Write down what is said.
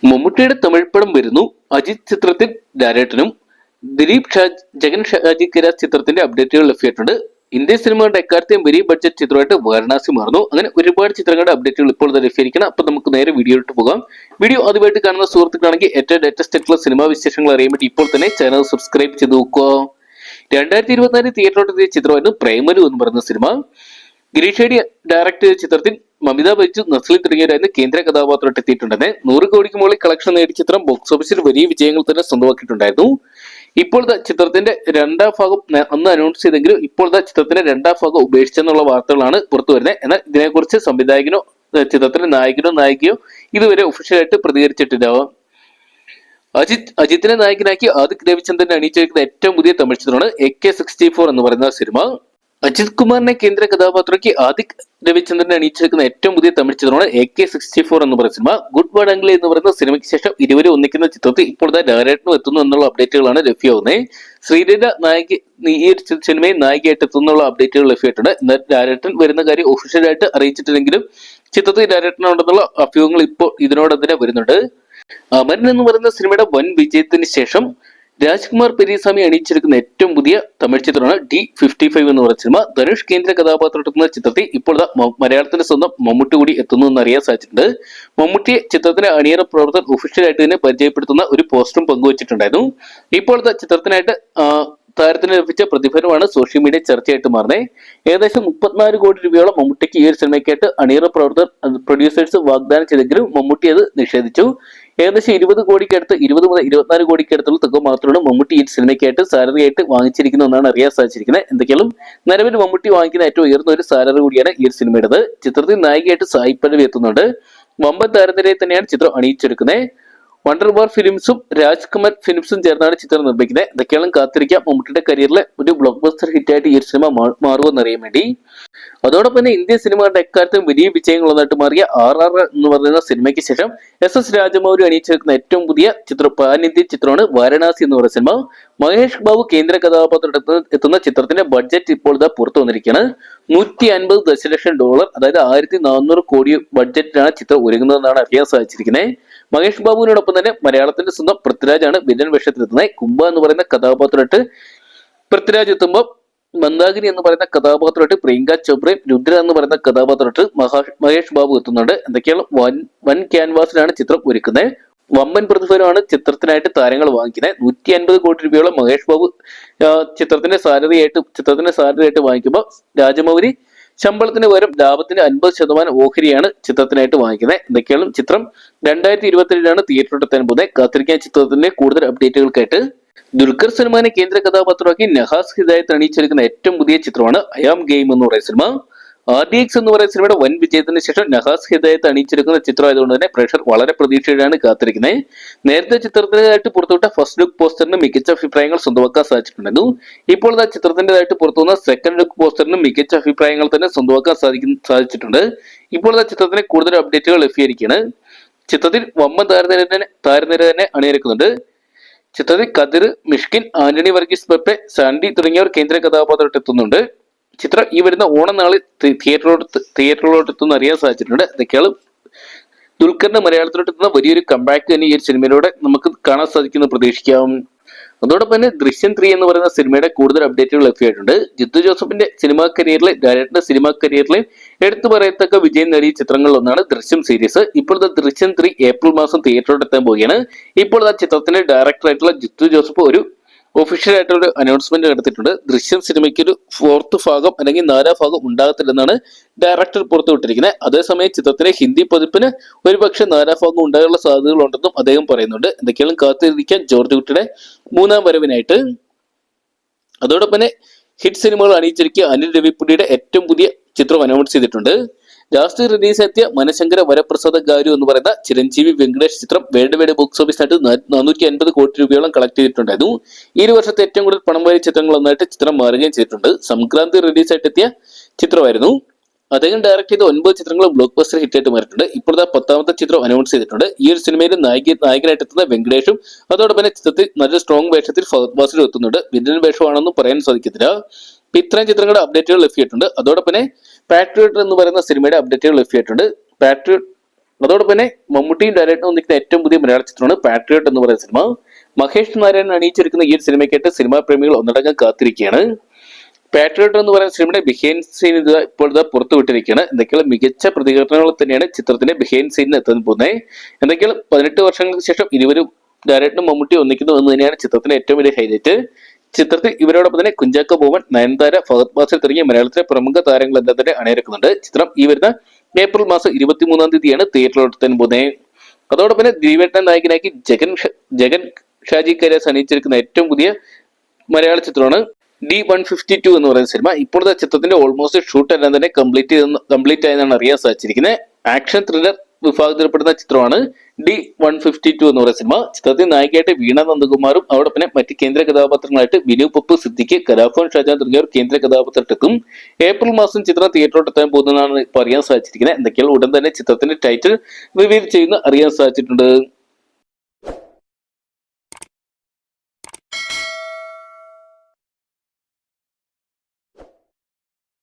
മമ്മൂട്ടിയുടെ തമിഴ് പടം വരുന്നു. അജിത് ചിത്രത്തിൽ ഡയറക്ടറും ദിലീപ് ജഗൻ ഷാജി കരാജ് ചിത്രത്തിന്റെ അപ്ഡേറ്റുകൾ ലഭ്യമായിട്ടുണ്ട്. ഇന്ത്യൻ സിനിമകളുടെ എക്കാലത്തെയും വലിയ ബഡ്ജറ്റ് ചിത്രമായിട്ട് വാരണാസി മാറുന്നു. അങ്ങനെ ഒരുപാട് ചിത്രങ്ങളുടെ അപ്ഡേറ്റുകൾ ഇപ്പോൾ ലഭ്യമായിരിക്കണം. അപ്പൊ നമുക്ക് നേരെ വീഡിയോയിലോട്ട് പോകാം. വീഡിയോ ആദ്യമായിട്ട് കാണുന്ന സുഹൃത്തുക്കളാണെങ്കിൽ ഏറ്റവും ലേറ്റസ്റ്റ് ആയിട്ടുള്ള സിനിമാ വിശേഷങ്ങൾ അറിയാൻ വേണ്ടി ഇപ്പോൾ തന്നെ ചാനൽ സബ്സ്ക്രൈബ് ചെയ്ത് നോക്കുക. 2024 തിയേറ്ററിലോട്ടെത്തിയ ചിത്രമായിരുന്നു പ്രൈമരു എന്ന് പറയുന്ന സിനിമ. ഗിരീഷ് ഷെഡി ഡയറക്ട് ചെയ്ത ചിത്രത്തിൽ മമിത ബൈജു, നസ്ലിൻ തുടങ്ങിയവരായിരുന്നു കേന്ദ്ര കഥാപാത്രമായിട്ട് എത്തിയിട്ടുണ്ടെന്ന്. 100 കോടിക്ക് മുകളിൽ കളക്ഷൻ നേടിയ ചിത്രം ബോക്സ് ഓഫീസിൽ വലിയ വിജയങ്ങൾ തന്നെ സ്വന്തമാക്കിയിട്ടുണ്ടായിരുന്നു. ഇപ്പോഴത്തെ ചിത്രത്തിന്റെ രണ്ടാം ഭാഗം അന്ന് അനൗൺസ് ചെയ്തെങ്കിലും ഇപ്പോഴത്തെ ചിത്രത്തിന്റെ രണ്ടാം ഭാഗം ഉപേക്ഷിച്ചെന്നുള്ള വാർത്തകളാണ് പുറത്തു വരുന്നത്. എന്നാൽ ഇതിനെക്കുറിച്ച് സംവിധായകനോ ചിത്രത്തിലെ നായകനോ നായികയോ ഇതുവരെ ഒഫീഷ്യലായിട്ട് പ്രതികരിച്ചിട്ടില്ല. അജിത്തിനെ നായകനാക്കി ആദിക് രവിചന്ദ്രനെ അണിയിച്ചിരിക്കുന്ന ഏറ്റവും പുതിയ തമിഴ് ചിത്രമാണ് AK-64 എന്ന് പറയുന്ന സിനിമ. അജിത് കുമാറിനെ കേന്ദ്ര കഥാപാത്രയ്ക്ക് ആദിക് രവിചന്ദ്രനെ അണിയിച്ചിരിക്കുന്ന ഏറ്റവും പുതിയ തമിഴ് ചിത്രമാണ് AK-64 എന്ന് പറയുന്ന സിനിമ. ഗുഡ് ബൈ അങ്കിൾ എന്ന് പറയുന്ന സിനിമയ്ക്ക് ശേഷം ഇരുവരും ഒന്നിക്കുന്ന ചിത്രത്തിൽ ഇപ്പോൾ ഡയറക്ടറും എത്തുന്നു എന്നുള്ള അപ്ഡേറ്റുകളാണ് ലഭ്യമാവുന്നത്. ശ്രീലീല ഈ സിനിമയിൽ നായികയായിട്ട് എത്തുന്നുള്ള അപ്ഡേറ്റുകൾ ലഭ്യമായിട്ടുണ്ട്. എന്നാൽ ഡയറക്ടർ വരുന്ന കാര്യം ഒഫീഷ്യലായിട്ട് അറിയിച്ചിട്ടില്ലെങ്കിലും ചിത്രത്തിൽ ഡയറക്ടറിനുണ്ടെന്നുള്ള അഭ്യൂഹങ്ങൾ ഇപ്പോൾ ഇതിനോടൊപ്പം വരുന്നുണ്ട്. അമരൻ എന്ന് പറയുന്ന സിനിമയുടെ വൻ വിജയത്തിന് ശേഷം രാജ്കുമാർ പെരിയസ്വാമി അണിയിച്ചിരിക്കുന്ന ഏറ്റവും പുതിയ തമിഴ് ചിത്രമാണ് D55 എന്ന് പറയുന്ന സിനിമ. ധനുഷ് കേന്ദ്ര കഥാപാത്രമെത്തുന്ന ചിത്രത്തിൽ ഇപ്പോൾ മലയാളത്തിന്റെ സ്വന്തം മമ്മൂട്ടി കൂടി എത്തുന്നു എന്ന് അറിയാൻ സാധിച്ചിട്ടുണ്ട്. മമ്മൂട്ടിയെ ചിത്രത്തിന്റെ അണിയറ പ്രവർത്തകർ ഒഫീഷ്യലായിട്ട് തന്നെ പരിചയപ്പെടുത്തുന്ന ഒരു പോസ്റ്ററും പങ്കുവച്ചിട്ടുണ്ടായിരുന്നു. ഇപ്പോഴത്തെ ചിത്രത്തിനായിട്ട് താരത്തിന് ലഭിച്ച പ്രതിഫലമാണ് സോഷ്യൽ മീഡിയ ചർച്ചയായിട്ട് മാറുന്നത്. ഏകദേശം 34 കോടി രൂപയോളം മമ്മൂട്ടിക്ക് ഈ ഒരു സിനിമയ്ക്കായിട്ട് അണിയറ പ്രവർത്തകർ പ്രൊഡ്യൂസേഴ്സ് വാഗ്ദാനം ചെയ്തെങ്കിലും മമ്മൂട്ടി അത് നിഷേധിച്ചു. ഏകദേശം 20 കോടിക്കടുത്ത് 20 മുതൽ 24 കോടിക്കടുത്തുള്ള തുക മാത്രമാണ് മമ്മൂട്ടി ഈ സിനിമയ്ക്കായിട്ട് സാലറി ആയിട്ട് വാങ്ങിച്ചിരിക്കുന്നതെന്നാണ് അറിയാൻ സാധിച്ചിരിക്കുന്നത്. എന്തൊക്കെയാലും നിലവിൽ മമ്മൂട്ടി വാങ്ങിക്കുന്ന ഏറ്റവും ഉയർന്ന ഒരു സാലറി കൂടിയാണ് ഈ ഒരു സിനിമയുടേത്. ചിത്രത്തിൽ നായികയായിട്ട് സായി പല്ലവി എത്തുന്നുണ്ട്. വമ്പൻ താരനിരയെ തന്നെയാണ് ചിത്രം അണിയിച്ചെടുക്കുന്നത്. വണ്ടർ ബാർ ഫിലിംസും രാജ്കുമാർ ഫിലിംസും ചേർന്നാണ് ചിത്രം നിർമ്മിക്കുന്നത്. ഇതൊക്കെയാണ് കാത്തിരിക്കാം മമ്മൂട്ടിയുടെ കരിയറിലെ ഒരു ബ്ലോക്ക് ബസ്റ്റർ ഹിറ്റായിട്ട് ഈ ഒരു സിനിമ മാറുമെന്നറിയാൻ വേണ്ടി. അതോടൊപ്പം തന്നെ ഇന്ത്യൻ സിനിമകളുടെ എക്കാലത്തും വലിയ വിജയങ്ങളൊന്നായിട്ട് മാറിയ RR എന്ന് പറയുന്ന സിനിമയ്ക്ക് ശേഷം SS രാജമൗലി അണിയിച്ചെടുക്കുന്ന ഏറ്റവും പുതിയ ചിത്രം പാൻ ഇന്ത്യൻ ചിത്രമാണ് വാരണാസി എന്ന് പറയുന്ന സിനിമ. മഹേഷ് ബാബു കേന്ദ്ര കഥാപാത്രം എത്തുന്ന ചിത്രത്തിന്റെ ബഡ്ജറ്റ് ഇപ്പോൾ പുറത്തു വന്നിരിക്കുകയാണ്. $150 ദശലക്ഷം, അതായത് 1400 കോടി ബഡ്ജറ്റിലാണ് ചിത്രം ഒരുങ്ങുന്നതെന്നാണ് അറിയാൻ സാധിച്ചിരിക്കുന്നത്. മഹേഷ് ബാബുവിനോടൊപ്പം തന്നെ മലയാളത്തിന്റെ സ്വന്തം പൃഥ്വിരാജാണ് വില്ലൻ വേഷത്തിലെത്തുന്നത്. കുംഭ എന്ന് പറയുന്ന കഥാപാത്രമായിട്ട് പൃഥ്വിരാജ് എത്തുമ്പോൾ മന്ദാകിനി എന്ന് പറയുന്ന കഥാപാത്രമായിട്ട് പ്രിയങ്ക ചോപ്രയും രുദ്ര എന്ന് പറയുന്ന കഥാപാത്രമായിട്ട് മഹേഷ് ബാബു എത്തുന്നുണ്ട്. എന്തൊക്കെയാണ് വൻ ക്യാൻവാസിലാണ് ചിത്രം ഒരുക്കുന്നത്. വമ്പൻ പ്രതിഫലമാണ് ചിത്രത്തിനായിട്ട് താരങ്ങൾ വാങ്ങിക്കുന്നത്. 150 കോടി രൂപയോളം മഹേഷ് ബാബു ചിത്രത്തിന്റെ സാലറി ആയിട്ട് വാങ്ങിക്കുമ്പോൾ രാജമൗലി ശമ്പളത്തിന് പകരം ലാഭത്തിന്റെ 50% ഓഹരിയാണ് ചിത്രത്തിനായിട്ട് വാങ്ങിക്കുന്നത്. എന്തൊക്കെയാണ് ചിത്രം 2027 തിയേറ്ററിൽ എത്താൻ പോകുന്നത്. കാത്തിരിക്കാൻ ചിത്രത്തിന്റെ കൂടുതൽ അപ്ഡേറ്റുകൾക്കായിട്ട്. ദുൽഖർ സൽമാനെ കേന്ദ്ര കഥാപാത്രമാക്കി നഹാസ് ഹിദായത്ത് അണിയിച്ചിരിക്കുന്ന ഏറ്റവും പുതിയ ചിത്രമാണ് ഐ ആം ഗെയിം എന്ന് പറയുന്ന സിനിമ. RDX എന്ന് പറയുന്ന സിനിമയുടെ വൻ വിജയത്തിന് ശേഷം നഹാസ് ഹിദായത്ത് അണിയിച്ചിരിക്കുന്ന ചിത്രമായതുകൊണ്ട് തന്നെ പ്രേക്ഷകർ വളരെ പ്രതീക്ഷയോടെയാണ് കാത്തിരിക്കുന്നത്. നേരത്തെ ചിത്രത്തിനായിട്ട് പുറത്തുവിട്ട ഫസ്റ്റ് ലുക്ക് പോസ്റ്ററിന് മികച്ച അഭിപ്രായങ്ങൾ സ്വന്തമാക്കാൻ സാധിച്ചിട്ടുണ്ടായിരുന്നു. ഇപ്പോൾ ചിത്രത്തിൻ്റെതായിട്ട് പുറത്തുവന്ന സെക്കൻഡ് ലുക്ക് പോസ്റ്ററിന് മികച്ച അഭിപ്രായങ്ങൾ തന്നെ സ്വന്തമാക്കാൻ സാധിച്ചിട്ടുണ്ട്. ഇപ്പോൾ ചിത്രത്തിന് കൂടുതൽ അപ്ഡേറ്റുകൾ ലഭ്യമായിരിക്കുകയാണ്. ചിത്രത്തിൽ വമ്പൻ താരനിര തന്നെ അണിനിരക്കുന്നുണ്ട്. ചിത്രത്തിൽ കതിർ, മിഷ്കിൻ, ആന്റണി വർഗീസ് പെപ്പെ, സാൻഡി തുടങ്ങിയവർ കേന്ദ്ര കഥാപാത്രമായിട്ട് എത്തുന്നുണ്ട്. ചിത്രം ഈ വരുന്ന ഓണം നാളിൽ തിയേറ്ററിലോട്ട് എത്തുന്ന അറിയാൻ സാധിച്ചിട്ടുണ്ട്. ഇതൊക്കെയാണ് ദുൽഖറിന്റെ മലയാളത്തിലോട്ട് എത്തുന്ന വലിയൊരു കംബാക്ക് തന്നെ ഈ ഒരു സിനിമയിലൂടെ നമുക്ക് കാണാൻ സാധിക്കുന്ന പ്രതീക്ഷിക്കാം. അതോടൊപ്പം തന്നെ ദൃശ്യം 3 എന്ന് പറയുന്ന സിനിമയുടെ കൂടുതൽ അപ്ഡേറ്റുകൾ ലഭ്യമായിട്ടുണ്ട്. ജിത്തു ജോസഫിന്റെ ഡയറക്ടറുടെ സിനിമാ കരിയറിലെ എടുത്തു പറയത്തക്ക വിജയം നേടിയ ചിത്രങ്ങളിലൊന്നാണ് ദൃശ്യം സീരീസ്. ഇപ്പോഴത്തെ ദൃശ്യം 3 ഏപ്രിൽ മാസം തിയേറ്ററിലോട്ട് എത്താൻ പോവുകയാണ്. ഇപ്പോൾ ചിത്രത്തിന്റെ ഡയറക്ടറായിട്ടുള്ള ജിത്തു ജോസഫ് ഒരു ഒഫീഷ്യൽ ആയിട്ടുള്ള അനൗൺസ്മെന്റ് നടത്തിയിട്ടുണ്ട്. ദൃശ്യം സിനിമയ്ക്ക് ഒരു 4th ഭാഗം അല്ലെങ്കിൽ 4ാം ഭാഗം ഉണ്ടാകത്തില്ലെന്നാണ് ഡയറക്ടർ പുറത്തുവിട്ടിരിക്കുന്നത്. അതേസമയം ചിത്രത്തിന്റെ ഹിന്ദി പതിപ്പിന് ഒരുപക്ഷെ 4ാം ഭാഗം ഉണ്ടാകാനുള്ള സാധ്യതകളുണ്ടെന്നും അദ്ദേഹം പറയുന്നുണ്ട്. എന്തൊക്കെയാണ് കാത്തിരിക്കാൻ ജോർജ് കുട്ടിയുടെ 3ാം വരവിനായിട്ട്. അതോടൊപ്പം തന്നെ ഹിറ്റ് സിനിമകൾ അണിയിച്ചിരിക്കുക അനിൽ രവിപുടിയുടെ ഏറ്റവും പുതിയ ചിത്രം അനൗൺസ് ചെയ്തിട്ടുണ്ട്. ലാസ്റ്റ് റിലീസ് എത്തിയ മനശങ്കര വരപ്രസാദ ഗാരു എന്ന് പറയുന്ന ചിരഞ്ജീവി വെങ്കടേഷ് ചിത്രം വേൾഡ് വൈഡ് ബോക്സ് ഓഫീസിനായിട്ട് 450 കോടി രൂപയോളം കളക്ട് ചെയ്തിട്ടുണ്ടായിരുന്നു. ഈ ഒരു വർഷത്തെ ഏറ്റവും കൂടുതൽ പണം വാരിയ ചിത്രങ്ങളൊന്നായിട്ട് ചിത്രം മാറുകയും ചെയ്തിട്ടുണ്ട്. സംക്രാന്തി റിലീസായിട്ട് എത്തിയ ചിത്രമായിരുന്നു. അദ്ദേഹം ഡയറക്ട് ചെയ്ത 9 ചിത്രങ്ങളും ബ്ലോക്ക് ബസ്റ്റർ ഹിറ്റായിട്ട് മാറിയിട്ടുണ്ട്. ഇപ്പോഴത്തെ 10ാമത്തെ ചിത്രം അനൗൺസ് ചെയ്തിട്ടുണ്ട്. ഈ ഒരു സിനിമയിൽ നായകനായിട്ട് എത്തുന്ന വെങ്കടേഷും അതോടൊപ്പം തന്നെ ചിത്രത്തിൽ നല്ല സ്ട്രോങ് വേഷത്തിൽ ഫഹദ് ഫാസിലും എത്തുന്നുണ്ട്. വില്ലൻ വേഷമാണെന്നും പറയാൻ സാധിക്കത്തില്ല. ഇത്രയും ചിത്രങ്ങളുടെ അപ്ഡേറ്റുകൾ ലഭ്യമായിട്ടുണ്ട്. അതോടൊപ്പം തന്നെ പാട്രിയോട്ട് എന്ന് പറയുന്ന സിനിമയുടെ അപ്ഡേറ്റുകൾ ലഭ്യമായിട്ടുണ്ട്. പാട്രിയോട്ട് അതോടൊപ്പം തന്നെ മമ്മൂട്ടിയും ഡയറക്ടറും ഒന്നിക്കുന്ന ഏറ്റവും പുതിയ മലയാള ചിത്രമാണ് പാട്രിയോട്ട് എന്ന് പറയുന്ന സിനിമ. മഹേഷ് നാരായണൻ അണിയിച്ചൊരുക്കുന്ന ഈ ഒരു സിനിമയ്ക്കായിട്ട് സിനിമാ പ്രേമികൾ ഒന്നടങ്കം കാത്തിരിക്കുകയാണ്. പാട്രിയോട്ട് എന്ന് പറയുന്ന സിനിമയുടെ ബിഹൈൻഡ് സീൻ ഇപ്പോൾ പുറത്തുവിട്ടിരിക്കുകയാണ്. എന്തൊക്കെയാണ് മികച്ച പ്രതികരണങ്ങൾ തന്നെയാണ് ചിത്രത്തിന്റെ ബിഹൈൻഡ് സീനിന് എത്താൻ പോകുന്നത്. എന്തൊക്കെയാണ് 18 വർഷങ്ങൾക്ക് ശേഷം ഇരുവരും ഡയറക്ടറും മമ്മൂട്ടി ഒന്നിക്കുന്നു എന്ന് തന്നെയാണ് ചിത്രത്തിന്റെ ഏറ്റവും വലിയ ഹൈലൈറ്റ്. ചിത്രത്തിൽ ഇവരോടൊപ്പം തന്നെ കുഞ്ചാക്കോ ബോബൻ, നയൻതാര, ഫഹദ് ഫാസിൽ തുടങ്ങിയ മലയാളത്തിലെ പ്രമുഖ താരങ്ങളെല്ലാം തന്നെ അണിനിരക്കുന്നുണ്ട്. ചിത്രം ഈ വരുന്ന ഏപ്രിൽ മാസം 23 തീയതിയാണ് തിയേറ്ററിലെത്താൻ പോകുന്നത്. അതോടൊപ്പം തന്നെ ദിലീപേട്ടനെ നായകനാക്കി ജഗൻ ഷാജി കൈലാസ് അണിയിച്ചിരിക്കുന്ന ഏറ്റവും പുതിയ മലയാള ചിത്രമാണ് D-152 എന്ന് പറയുന്ന സിനിമ. ഇപ്പോഴത്തെ ചിത്രത്തിന്റെ ഓൾമോസ്റ്റ് ഷൂട്ട് എല്ലാം തന്നെ കംപ്ലീറ്റ് ആയെന്നാണ് അറിയാൻ സാധിച്ചിരിക്കുന്നത്. ആക്ഷൻ ത്രില്ലർ വിഭാഗത്തിൽപ്പെടുന്ന ചിത്രമാണ് D-152 എന്ന് പറയുന്ന സിനിമ. ചിത്രത്തിൽ നായികയായിട്ട് വീണ നന്ദകുമാറും അതോടൊപ്പം മറ്റ് കേന്ദ്ര കഥാപാത്രങ്ങളായിട്ട് ബിനു പപ്പു, സിദ്ദിഖ്, കലാഭവൻ ഷാജാൻ തുടങ്ങിയവർ കേന്ദ്ര കഥാപാത്രത്തെത്തും. ഏപ്രിൽ മാസം ചിത്രം തിയേറ്ററിലോട്ട് എത്താൻ പോകുന്നതാണ് ഇപ്പോൾ അറിയാൻ സാധിച്ചിരിക്കുന്നത്. എന്തൊക്കെയാണ് ഉടൻ തന്നെ ചിത്രത്തിന്റെ ടൈറ്റിൽ റിവീൽ ചെയ്യുന്ന അറിയാൻ സാധിച്ചിട്ടുണ്ട്.